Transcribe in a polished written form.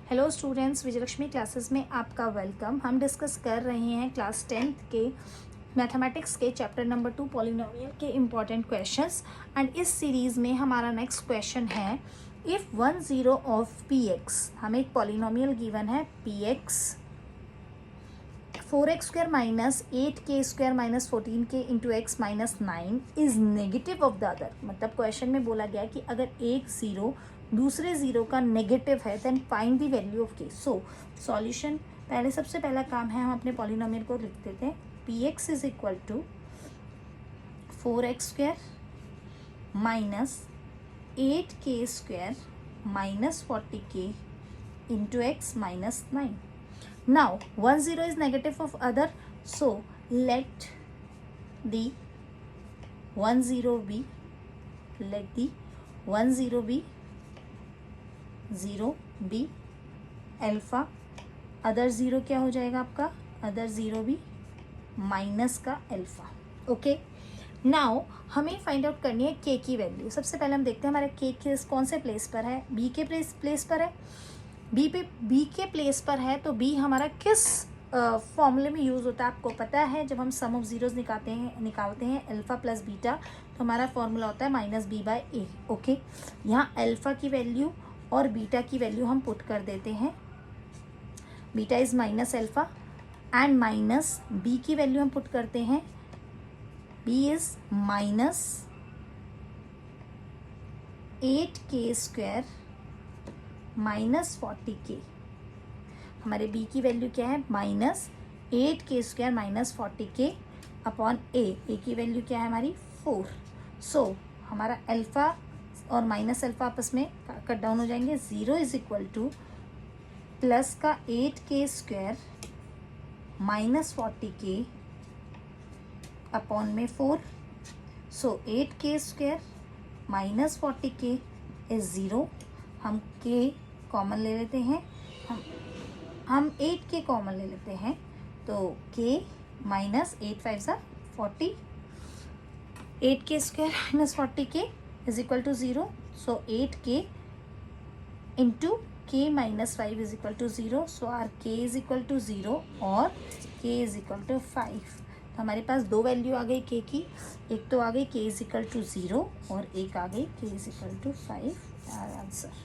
Hello students, Vijayalakshmi classes में आपका welcome. हम डिस्कस कर रहे हैं क्लास 10th के मैथमेटिक्स के चैप्टर नंबर 2 पॉलिनोमियल के इम्पॉर्टेंट क्वेश्चंस। एंड इस सीरीज़ में हमारा नेक्स्ट क्वेश्चन है, इफ़ 1 0 ऑफ पी एक्स, हमें एक पॉलिनोमियल गिवन है P x 4x² minus 8k² minus 14k into x minus 9 is negative of the other. मतलब क्वेश्चन में बोला गया कि अगर एक ज़ीरो दूसरे ज़ीरो का नेगेटिव है then find the value of K. So solution, पहले सबसे पहला काम है हम अपने पॉलिनोमियल को लिख देते हैं। P x is equal to 4x² minus 8k² minus 40k into x minus 9. Now 1 0 is negative of other, so let the 1 0 be 0 be alpha, other zero क्या हो जाएगा आपका, अदर ज़ीरो भी माइनस का अल्फ़ा। ओके, नाउ हमें find out करनी है के की वैल्यू। सबसे पहले हम देखते हैं हमारा के कौन से प्लेस पर है, बी के प्लेस पर है। बी के प्लेस पर है तो बी हमारा किस फॉर्मूले में यूज़ होता है आपको पता है। जब हम सम ऑफ ज़ीरोज़ निकालते हैं अल्फ़ा प्लस बीटा, तो हमारा फॉर्मूला होता है minus b by a. Okay, यहाँ अल्फ़ा की वैल्यू और बीटा की वैल्यू हम पुट कर देते हैं। Beta is minus alpha and minus b की वैल्यू हम पुट करते हैं, B is minus 8k² minus 40k। हमारे b की वैल्यू क्या है, minus 8k² minus 40k upon ए की वैल्यू क्या है हमारी 4। सो हमारा अल्फ़ा और माइनस अल्फ़ा आपस में कट डाउन हो जाएंगे। 0 इज इक्वल टू प्लस का 8k² माइनस 40k अपॉन में 4। सो 8k² माइनस 40k इज 0। हम k कॉमन ले लेते हैं, हम 8k कॉमन ले लेते हैं, तो k माइनस 8 5 सा 40, 8k² minus 40k is equal to 0। So 8k into k minus 5 is equal to 0। So our k is equal to 0 और k इज इक्वल टू 5। तो हमारे पास दो वैल्यू आ गई k की, एक तो आ गई k इज इक्वल टू 0 और एक आ गई k is equal to 5। Answer.